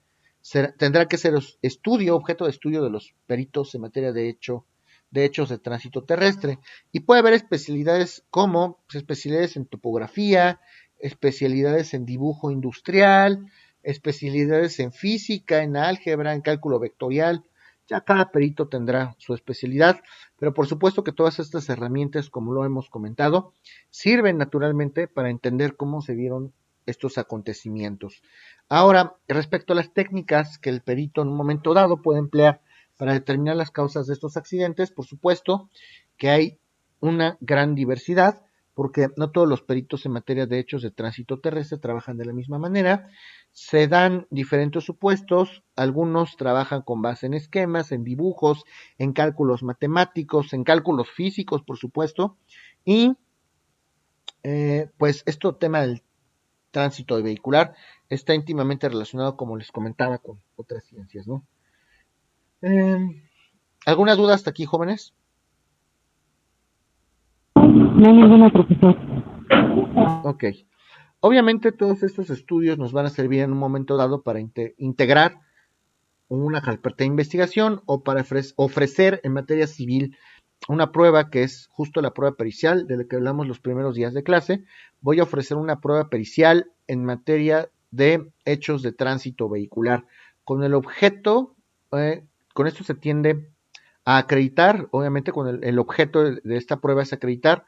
tendrá que ser objeto de estudio de los peritos en materia de hechos de tránsito terrestre. Y puede haber especialidades como especialidades en topografía, especialidades en dibujo industrial, especialidades en física, en álgebra, en cálculo vectorial. Ya cada perito tendrá su especialidad, pero por supuesto que todas estas herramientas, como lo hemos comentado, sirven naturalmente para entender cómo se dieron estos acontecimientos. Ahora, respecto a las técnicas que el perito en un momento dado puede emplear para determinar las causas de estos accidentes, por supuesto que hay una gran diversidad, porque no todos los peritos en materia de hechos de tránsito terrestre trabajan de la misma manera. Se dan diferentes supuestos, algunos trabajan con base en esquemas, en dibujos, en cálculos matemáticos, en cálculos físicos, por supuesto, y pues esto tema del tránsito vehicular está íntimamente relacionado, como les comentaba, con otras ciencias, ¿no? ¿Alguna duda hasta aquí, jóvenes? No hay ninguna, profesor. Ok. Obviamente todos estos estudios nos van a servir en un momento dado para integrar una carpeta de investigación o para ofrecer en materia civil una prueba que es justo la prueba pericial de la que hablamos los primeros días de clase. Voy a ofrecer una prueba pericial en materia de hechos de tránsito vehicular con el objeto, con esto se tiende a acreditar, obviamente con el objeto de esta prueba es acreditar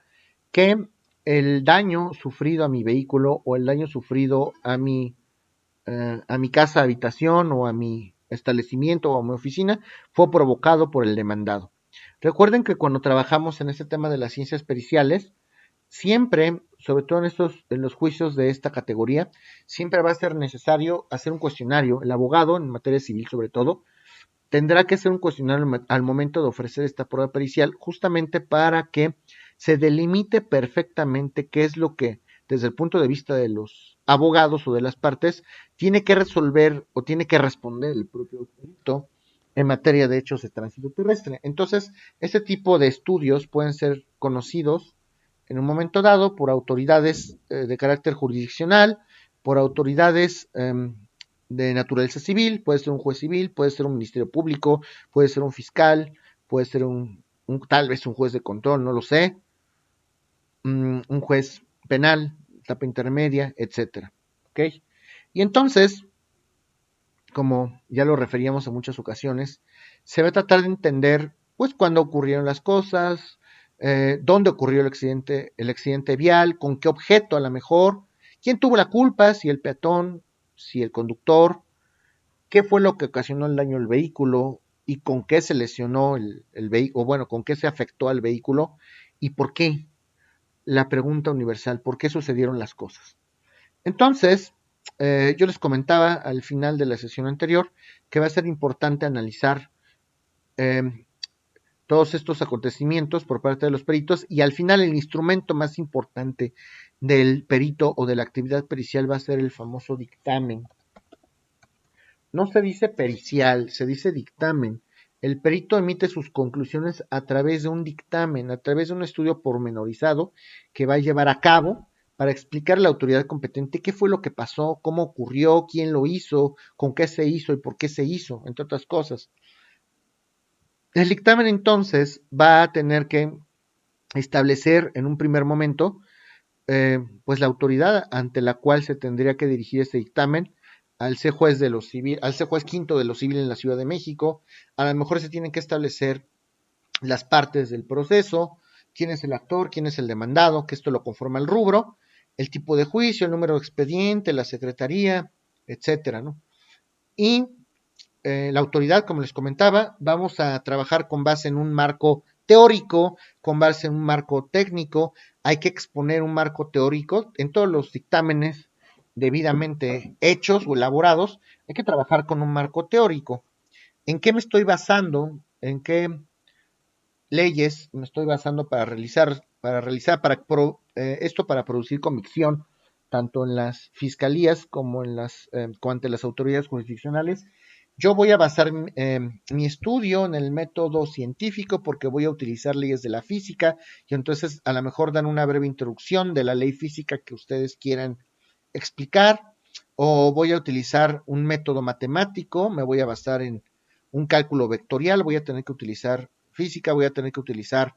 que el daño sufrido a mi vehículo o el daño sufrido a mi casa, habitación o a mi establecimiento o a mi oficina fue provocado por el demandado. Recuerden que cuando trabajamos en este tema de las ciencias periciales, siempre sobre todo en los juicios de esta categoría, siempre va a ser necesario hacer un cuestionario. El abogado, en materia civil sobre todo, tendrá que hacer un cuestionario al momento de ofrecer esta prueba pericial, justamente para que se delimite perfectamente qué es lo que, desde el punto de vista de los abogados o de las partes, tiene que resolver o tiene que responder el propio perito en materia de hechos de tránsito terrestre. Entonces, este tipo de estudios pueden ser conocidos en un momento dado por autoridades de carácter jurisdiccional, por autoridades de naturaleza civil, puede ser un juez civil, puede ser un ministerio público, puede ser un fiscal, puede ser tal vez un juez de control, no lo sé, un juez penal, etapa intermedia, etcétera. ¿Ok? Y entonces, como ya lo referíamos en muchas ocasiones, se va a tratar de entender, pues, cuándo ocurrieron las cosas, dónde ocurrió el accidente vial, con qué objeto a lo mejor, quién tuvo la culpa, si el peatón, si el conductor, qué fue lo que ocasionó el daño al vehículo y con qué se lesionó el vehículo, o bueno, con qué se afectó al vehículo y por qué. La pregunta universal, ¿por qué sucedieron las cosas? Entonces, yo les comentaba al final de la sesión anterior que va a ser importante analizar eh, todos estos acontecimientos por parte de los peritos y al final el instrumento más importante del perito o de la actividad pericial va a ser el famoso dictamen. No se dice pericial, se dice dictamen. El perito emite sus conclusiones a través de un dictamen, a través de un estudio pormenorizado que va a llevar a cabo para explicar a la autoridad competente qué fue lo que pasó, cómo ocurrió, quién lo hizo, con qué se hizo y por qué se hizo, entre otras cosas. El dictamen entonces va a tener que establecer en un primer momento pues la autoridad ante la cual se tendría que dirigir ese dictamen, al ser juez de lo civil, al ser juez quinto de lo civil en la Ciudad de México. A lo mejor se tienen que establecer las partes del proceso, quién es el actor, quién es el demandado, que esto lo conforma el rubro, el tipo de juicio, el número de expediente, la secretaría, etcétera, ¿no? Y la autoridad, como les comentaba, vamos a trabajar con base en un marco teórico, con base en un marco técnico. Hay que exponer un marco teórico en todos los dictámenes debidamente hechos o elaborados. Hay que trabajar con un marco teórico. ¿En qué me estoy basando? ¿En qué leyes me estoy basando esto para producir convicción, tanto en las fiscalías como ante las autoridades jurisdiccionales? Yo voy a basar mi estudio en el método científico porque voy a utilizar leyes de la física y entonces a lo mejor dan una breve introducción de la ley física que ustedes quieran explicar, o voy a utilizar un método matemático, me voy a basar en un cálculo vectorial, voy a tener que utilizar física, voy a tener que utilizar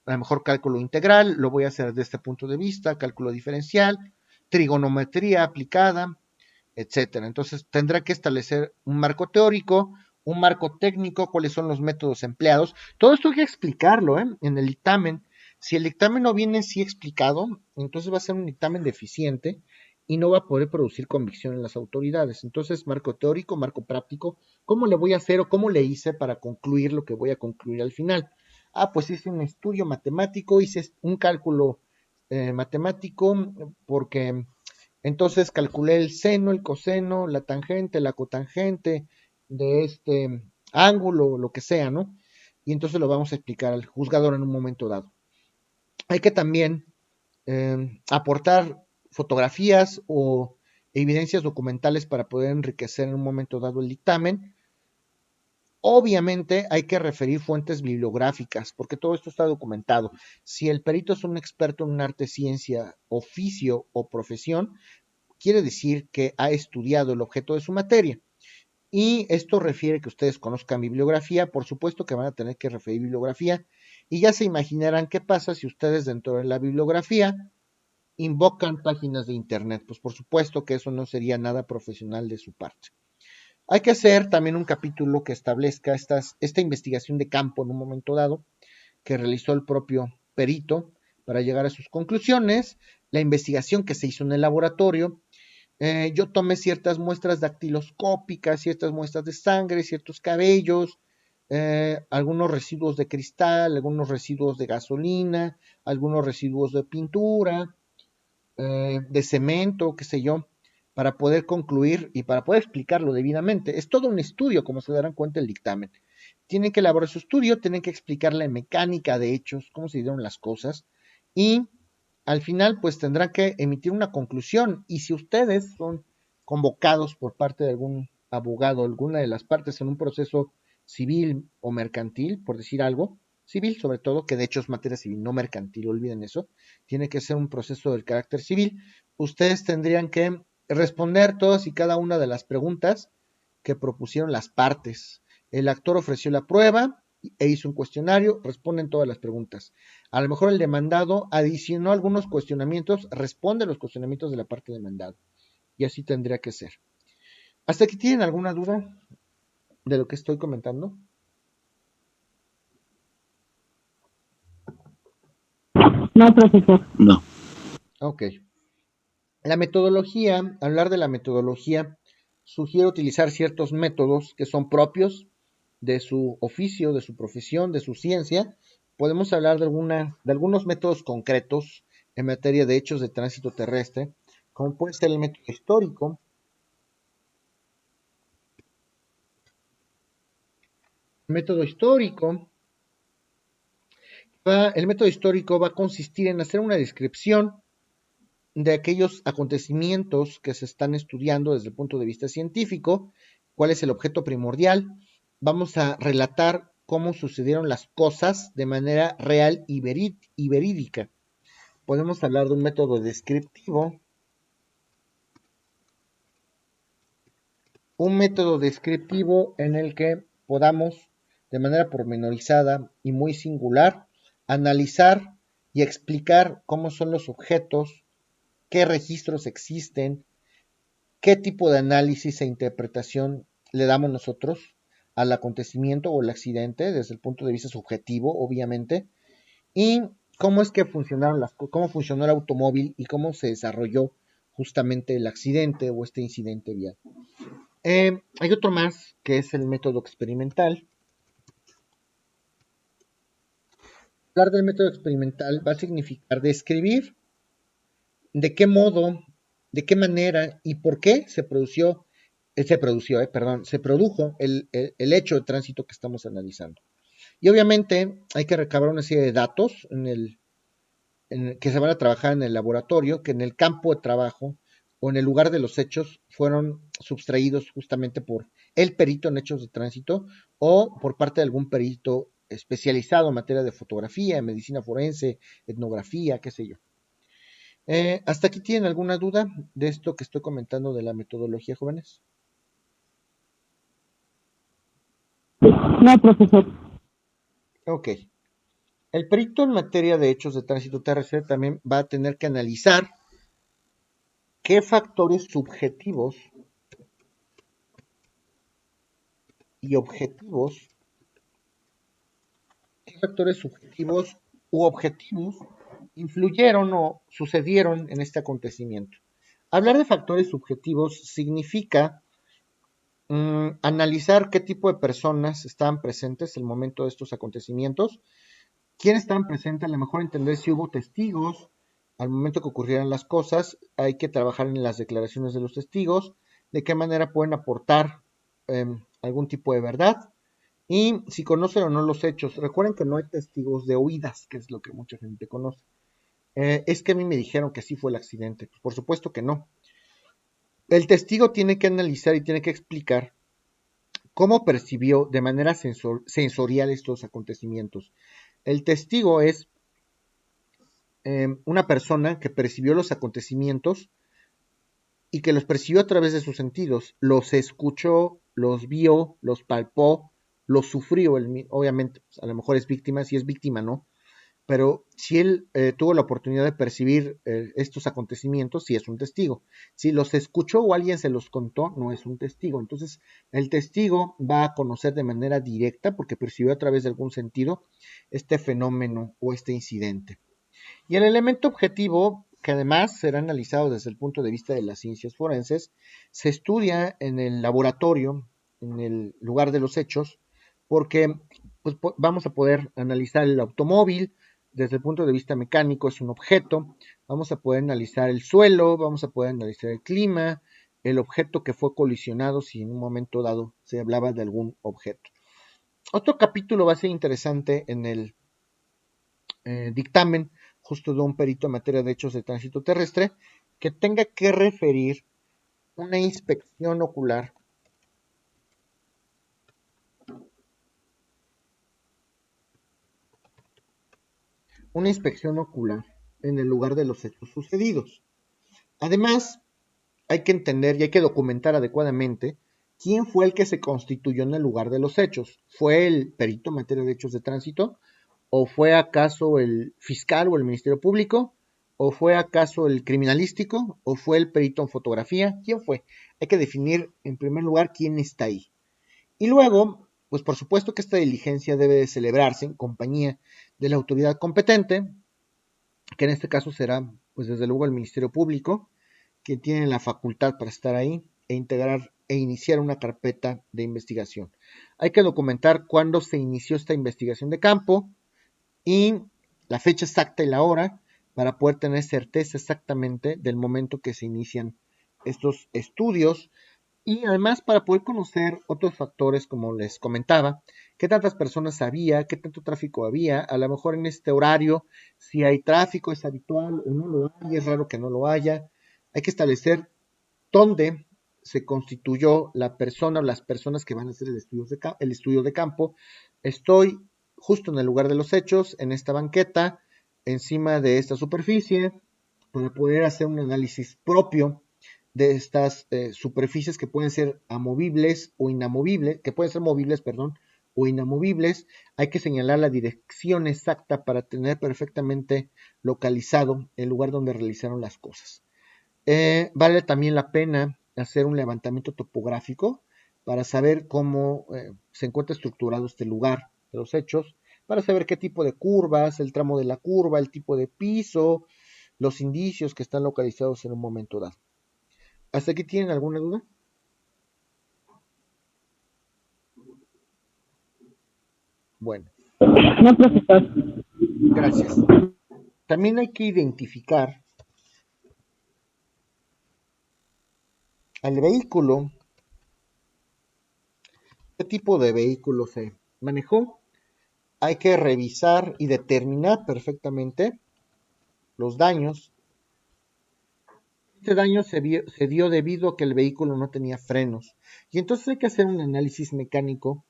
a lo mejor cálculo integral, lo voy a hacer desde este punto de vista, cálculo diferencial, trigonometría aplicada, etcétera. Entonces tendrá que establecer un marco teórico, un marco técnico, cuáles son los métodos empleados. Todo esto hay que explicarlo en el dictamen. Si el dictamen no viene así explicado, entonces va a ser un dictamen deficiente y no va a poder producir convicción en las autoridades. Entonces, marco teórico, marco práctico, ¿cómo le voy a hacer o cómo le hice para concluir lo que voy a concluir al final? Pues hice un estudio matemático, hice un cálculo matemático, porque entonces calculé el seno, el coseno, la tangente, la cotangente de este ángulo, lo que sea, ¿no? Y entonces lo vamos a explicar al juzgador en un momento dado. Hay que también aportar fotografías o evidencias documentales para poder enriquecer en un momento dado el dictamen. Obviamente hay que referir fuentes bibliográficas, porque todo esto está documentado. Si el perito es un experto en un arte, ciencia, oficio o profesión, quiere decir que ha estudiado el objeto de su materia. Y esto refiere que ustedes conozcan bibliografía, por supuesto que van a tener que referir bibliografía, y ya se imaginarán qué pasa si ustedes dentro de la bibliografía invocan páginas de internet. Pues por supuesto que eso no sería nada profesional de su parte. Hay que hacer también un capítulo que establezca esta investigación de campo en un momento dado, que realizó el propio perito para llegar a sus conclusiones, la investigación que se hizo en el laboratorio. Yo tomé ciertas muestras dactiloscópicas, ciertas muestras de sangre, ciertos cabellos, algunos residuos de cristal, algunos residuos de gasolina, algunos residuos de pintura, de cemento, qué sé yo, para poder concluir y para poder explicarlo debidamente. Es todo un estudio, como se darán cuenta el dictamen. Tienen que elaborar su estudio, tienen que explicar la mecánica de hechos, cómo se dieron las cosas, y al final pues tendrán que emitir una conclusión. Y si ustedes son convocados por parte de algún abogado, alguna de las partes en un proceso civil o mercantil, por decir algo, civil sobre todo, que de hecho es materia civil, no mercantil, olviden eso, tiene que ser un proceso del carácter civil, ustedes tendrían que responder todas y cada una de las preguntas que propusieron las partes. El actor ofreció la prueba e hizo un cuestionario, responden todas las preguntas. A lo mejor el demandado adicionó algunos cuestionamientos, responde los cuestionamientos de la parte demandada. Y así tendría que ser. ¿Hasta aquí tienen alguna duda de lo que estoy comentando? No, profesor. No. Ok. La metodología, hablar de la metodología, sugiere utilizar ciertos métodos que son propios de su oficio, de su profesión, de su ciencia. Podemos hablar de algunos métodos concretos en materia de hechos de tránsito terrestre, como puede ser el método histórico. El método histórico va a consistir en hacer una descripción de aquellos acontecimientos que se están estudiando desde el punto de vista científico, cuál es el objeto primordial. Vamos a relatar cómo sucedieron las cosas de manera real y verídica. Podemos hablar de un método descriptivo. Un método descriptivo en el que podamos, de manera pormenorizada y muy singular, analizar y explicar cómo son los objetos, qué registros existen, qué tipo de análisis e interpretación le damos nosotros al acontecimiento o el accidente desde el punto de vista subjetivo, obviamente, y cómo es que cómo funcionó el automóvil y cómo se desarrolló justamente el accidente o este incidente vial. Hay otro más que es el método experimental. Hablar del método experimental va a significar describir de qué modo, de qué manera y por qué se produjo el hecho de tránsito que estamos analizando. Y obviamente hay que recabar una serie de datos que se van a trabajar en el laboratorio, que en el campo de trabajo o en el lugar de los hechos fueron sustraídos justamente por el perito en hechos de tránsito o por parte de algún perito especializado en materia de fotografía, medicina forense, etnografía, qué sé yo. ¿Hasta aquí tienen alguna duda de esto que estoy comentando de la metodología, jóvenes? No, profesor. Ok. El perito en materia de hechos de tránsito terrestre también va a tener que analizar qué factores subjetivos y objetivos, qué factores subjetivos u objetivos influyeron o sucedieron en este acontecimiento. Hablar de factores subjetivos significa analizar qué tipo de personas estaban presentes en el momento de estos acontecimientos, quiénes estaban presentes, a lo mejor entender si hubo testigos al momento que ocurrieran las cosas, hay que trabajar en las declaraciones de los testigos, de qué manera pueden aportar algún tipo de verdad, y si conocen o no los hechos. Recuerden que no hay testigos de oídas, que es lo que mucha gente conoce. Es que a mí me dijeron que así fue el accidente. Pues por supuesto que no. El testigo tiene que analizar y tiene que explicar cómo percibió de manera sensorial estos acontecimientos. El testigo es una persona que percibió los acontecimientos y que los percibió a través de sus sentidos. Los escuchó, los vio, los palpó, los sufrió. Obviamente, pues, a lo mejor es víctima, si es víctima, no. Pero si él tuvo la oportunidad de percibir estos acontecimientos, sí es un testigo. Si los escuchó o alguien se los contó, no es un testigo. Entonces, el testigo va a conocer de manera directa, porque percibió a través de algún sentido, este fenómeno o este incidente. Y el elemento objetivo, que además será analizado desde el punto de vista de las ciencias forenses, se estudia en el laboratorio, en el lugar de los hechos, porque pues, vamos a poder analizar el automóvil, desde el punto de vista mecánico es un objeto. Vamos a poder analizar el suelo, vamos a poder analizar el clima, el objeto que fue colisionado, si en un momento dado se hablaba de algún objeto. Otro capítulo va a ser interesante en el dictamen justo de un perito en materia de hechos de tránsito terrestre que tenga que referir una inspección ocular en el lugar de los hechos sucedidos. Además, hay que entender y hay que documentar adecuadamente quién fue el que se constituyó en el lugar de los hechos. ¿Fue el perito en materia de hechos de tránsito? ¿O fue acaso el fiscal o el Ministerio Público? ¿O fue acaso el criminalístico? ¿O fue el perito en fotografía? ¿Quién fue? Hay que definir en primer lugar quién está ahí. Y luego, pues por supuesto que esta diligencia debe de celebrarse en compañía de la autoridad competente, que en este caso será, pues desde luego el Ministerio Público, que tiene la facultad para estar ahí e integrar e iniciar una carpeta de investigación. Hay que documentar cuándo se inició esta investigación de campo y la fecha exacta y la hora para poder tener certeza exactamente del momento que se inician estos estudios y además para poder conocer otros factores, como les comentaba, qué tantas personas había, qué tanto tráfico había, a lo mejor en este horario, si hay tráfico, es habitual o no lo hay, es raro que no lo haya. Hay que establecer dónde se constituyó la persona o las personas que van a hacer el estudio de campo. Estoy justo en el lugar de los hechos, en esta banqueta, encima de esta superficie, para poder hacer un análisis propio de estas superficies que pueden ser amovibles o inamovibles, que pueden ser movibles, perdón, o inamovibles. Hay que señalar la dirección exacta para tener perfectamente localizado el lugar donde realizaron las cosas. Vale también la pena hacer un levantamiento topográfico para saber cómo se encuentra estructurado este lugar de los hechos, para saber qué tipo de curvas, el tramo de la curva, el tipo de piso, los indicios que están localizados en un momento dado. ¿Hasta aquí tienen alguna duda? Bueno. No, profesor. Gracias. También hay que identificar al vehículo, qué tipo de vehículo se manejó. Hay que revisar y determinar perfectamente los daños. Este daño se dio debido a que el vehículo no tenía frenos. Y entonces hay que hacer un análisis mecánico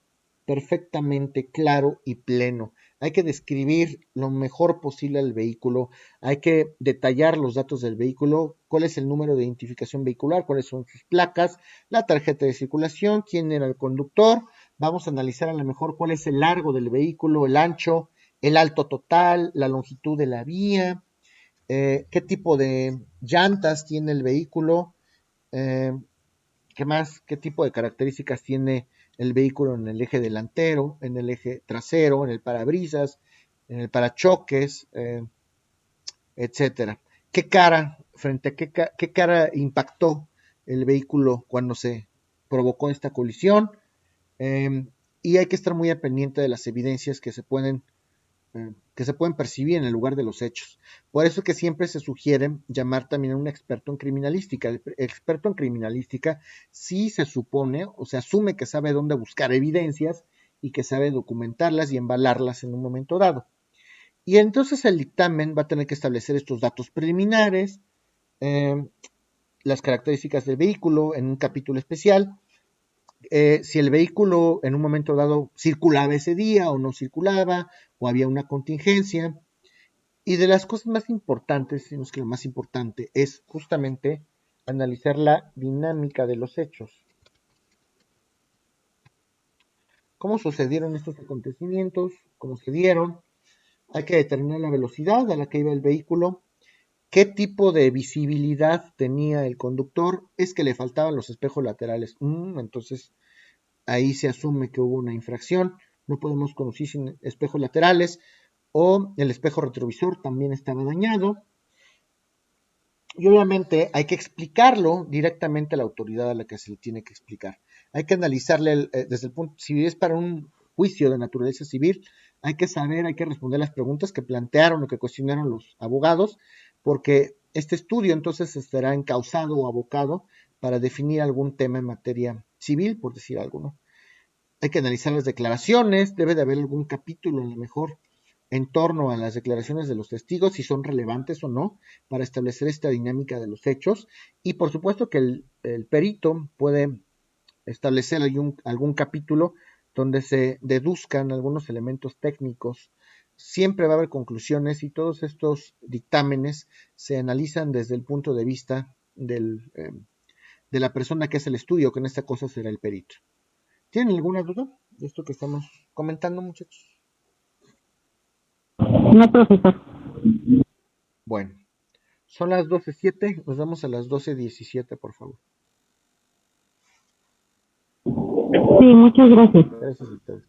perfectamente claro y pleno. Hay que describir lo mejor posible al vehículo, hay que detallar los datos del vehículo, cuál es el número de identificación vehicular, cuáles son sus placas, la tarjeta de circulación, quién era el conductor. Vamos a analizar a lo mejor cuál es el largo del vehículo, el ancho, el alto total, la longitud de la vía, qué tipo de llantas tiene el vehículo, eh, ¿qué más? ¿Qué tipo de características tiene el vehículo en el eje delantero, en el eje trasero, en el parabrisas, en el parachoques, etcétera? ¿Qué cara, frente a qué cara impactó el vehículo cuando se provocó esta colisión? Y hay que estar muy al pendiente de las evidencias que se pueden percibir en el lugar de los hechos. Por eso que siempre se sugiere llamar también a un experto en criminalística. El experto en criminalística sí se supone o se asume que sabe dónde buscar evidencias y que sabe documentarlas y embalarlas en un momento dado. Y entonces el dictamen va a tener que establecer estos datos preliminares, las características del vehículo en un capítulo especial, si el vehículo en un momento dado circulaba ese día o no circulaba, o había una contingencia. Y de las cosas más importantes, si no es que lo más importante, es justamente analizar la dinámica de los hechos. ¿Cómo sucedieron estos acontecimientos? ¿Cómo se dieron? Hay que determinar la velocidad a la que iba el vehículo. ¿Qué tipo de visibilidad tenía el conductor? Es que le faltaban los espejos laterales. Entonces ahí se asume que hubo una infracción. No podemos conducir sin espejos laterales, o el espejo retrovisor también estaba dañado. Y obviamente hay que explicarlo directamente a la autoridad a la que se le tiene que explicar. Hay que analizarle desde el punto, si es para un juicio de naturaleza civil, hay que saber, hay que responder las preguntas que plantearon o que cuestionaron los abogados, porque este estudio entonces estará encauzado o abocado para definir algún tema en materia civil, por decir algo, ¿no? Hay que analizar las declaraciones, debe de haber algún capítulo a lo mejor en torno a las declaraciones de los testigos, si son relevantes o no, para establecer esta dinámica de los hechos. Y por supuesto que el perito puede establecer algún capítulo donde se deduzcan algunos elementos técnicos. Siempre va a haber conclusiones y todos estos dictámenes se analizan desde el punto de vista de la persona que hace el estudio, que en esta cosa será el perito. ¿Tienen alguna duda de esto que estamos comentando, muchachos? No, profesor. Bueno, son las 12:07, nos vamos a las 12:17, por favor. Sí, muchas gracias. Gracias a ustedes.